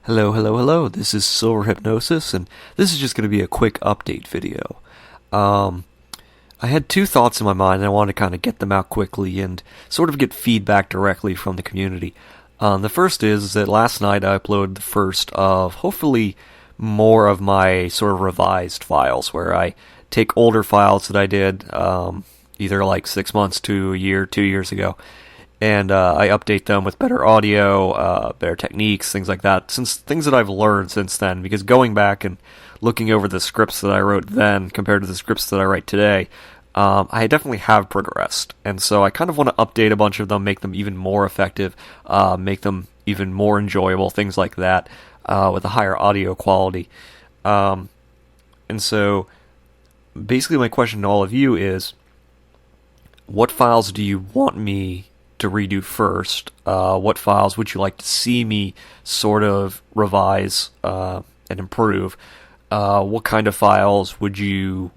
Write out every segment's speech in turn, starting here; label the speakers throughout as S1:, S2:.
S1: Hello, hello, hello. This is Silverhypnosis, and this is just going to be a quick update video. Um, I had two thoughts in my mind, and I wanted to kind of get them out quickly and sort of get feedback directly from the community. The first is that last night I uploaded the first of hopefully more of my sort of revised files, where I take older files that I did either like 6 months to a year, 2 years ago, and I update them with better audio, better techniques, things like that. Since things that I've learned since then, because going back and looking over the scripts that I wrote then compared to the scripts that I write today, I definitely have progressed, and so I kind of want to update a bunch of them, make them even more effective, make them even more enjoyable, things like that, with a higher audio quality. And so, basically, my question to all of you is, what files do you want me to redo first? What files would you like to see me sort of revise and improve? What kind of files do you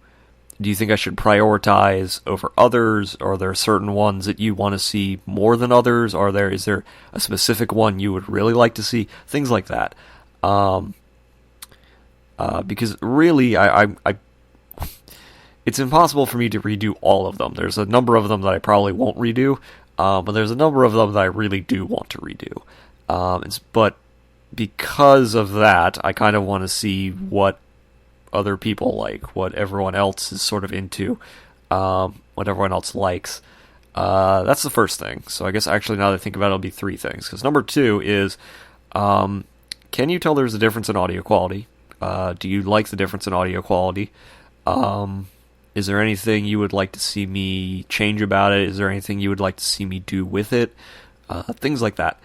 S1: think I should prioritize over others? Are there certain ones that you want to see more than others? Is there a specific one you would really like to see? Things like that. Because really, it's impossible for me to redo all of them. There's a number of them that I probably won't redo, but there's a number of them that I really do want to redo. But because of that, I kind of want to see what other people like, what everyone else is sort of into, what everyone else likes. That's the first thing. So I guess actually now that I think about it, it'll be three things. Because number two is, can you tell there's a difference in audio quality? Do you like the difference in audio quality? Is there anything you would like to see me change about it? Is there anything you would like to see me do with it? Things like that.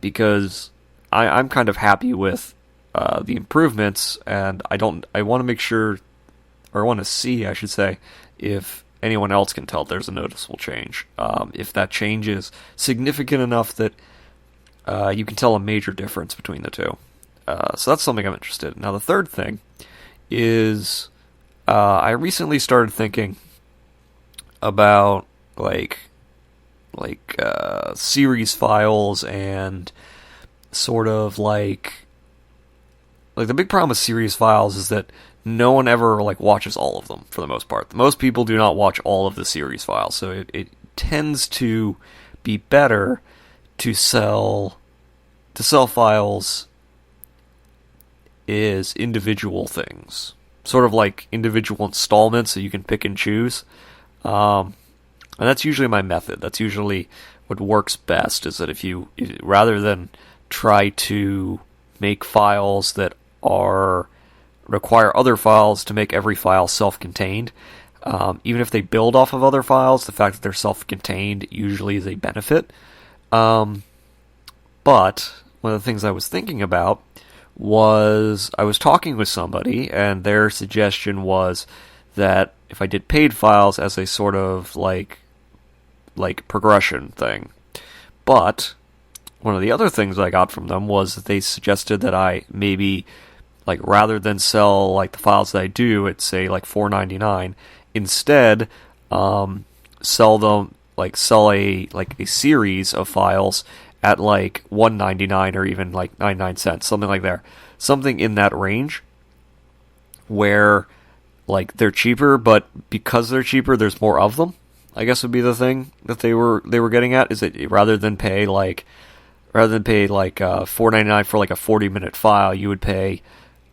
S1: Because I'm kind of happy with the improvements, and I want to make sure, or I want to see, I should say, if anyone else can tell there's a noticeable change. If that change is significant enough that you can tell a major difference between the two. So that's something I'm interested in. Now, the third thing is, I recently started thinking about series files, and sort of like the big problem with series files is that no one ever watches all of them for the most part. Most people do not watch all of the series files, so it tends to be better to sell files as individual things. Sort of like individual installments that you can pick and choose. And that's usually my method. That's usually what works best, is that if you, rather than try to make files that require other files to make every file self-contained, even if they build off of other files, the fact that they're self-contained usually is a benefit. But one of the things I was thinking about was, I was talking with somebody, and their suggestion was that if I did paid files as a sort of like progression thing. But one of the other things I got from them was that they suggested that I maybe, rather than sell the files that I do at say $4.99, instead sell them sell a series of files at $1.99 or even 99 cents, something like there. Something in that range where they're cheaper, but because they're cheaper, there's more of them, I guess would be the thing that they were getting at, is that rather than pay $4.99 for a 40-minute file, you would pay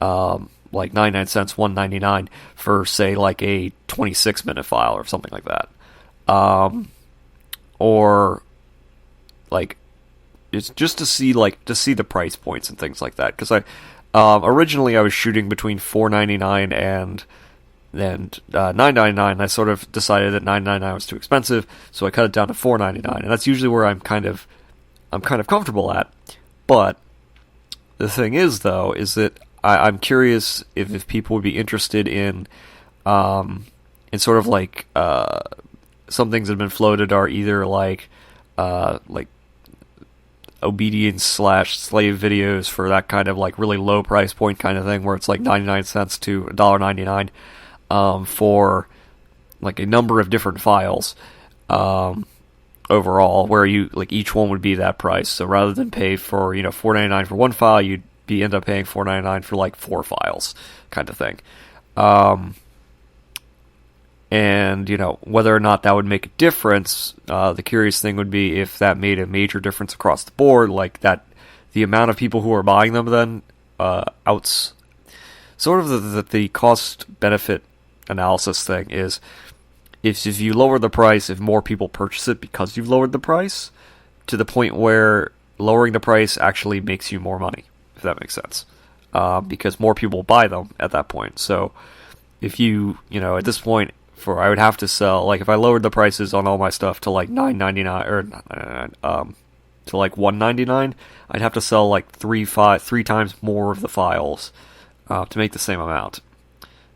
S1: 99 cents, $1.99 for say a 26-minute file or something like that. Or it's just to see the price points and things like that, because originally I was shooting between $4.99 and $9.99. I sort of decided that $9.99 was too expensive, so I cut it down to $4.99, and that's usually where I'm kind of comfortable at. But the thing is, though, is that I'm curious if people would be interested in sort of some things that have been floated are either obedience / slave videos for that kind of really low price point kind of thing, where it's 99 cents to $1.99 for a number of different files overall, where you each one would be that price. So rather than pay for $4.99 for one file, you'd end up paying $4.99 for like 4 files, kind of thing. And, whether or not that would make a difference, the curious thing would be if that made a major difference across the board, like that the amount of people who are buying them then sort of the cost-benefit analysis thing is if you lower the price, if more people purchase it because you've lowered the price, to the point where lowering the price actually makes you more money, if that makes sense. Because more people buy them at that point. So if at this point, I would have to sell, like if I lowered the prices on all my stuff to like $9.99 or to like $1.99, I'd have to sell like three times more of the files to make the same amount,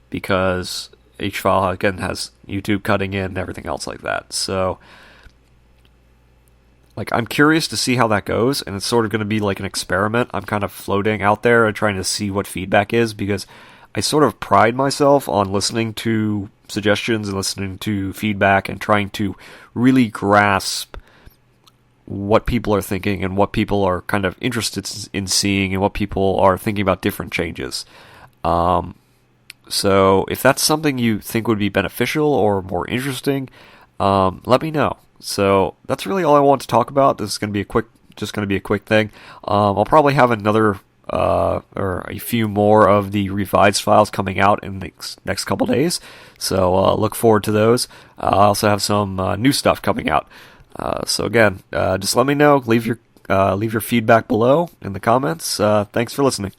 S1: because each file again has YouTube cutting in and everything else like that. So like I'm curious to see how that goes, and it's sort of going to be like an experiment. I'm kind of floating out there and trying to see what feedback is, because I sort of pride myself on listening to suggestions and listening to feedback and trying to really grasp what people are thinking and what people are kind of interested in seeing and what people are thinking about different changes. So if that's something you think would be beneficial or more interesting, let me know. So that's really all I want to talk about. This is going to be a quick thing. I'll probably have another or a few more of the revised files coming out in the next couple days. So look forward to those. I also have some new stuff coming out. So again, just let me know. Leave your feedback below in the comments. Thanks for listening.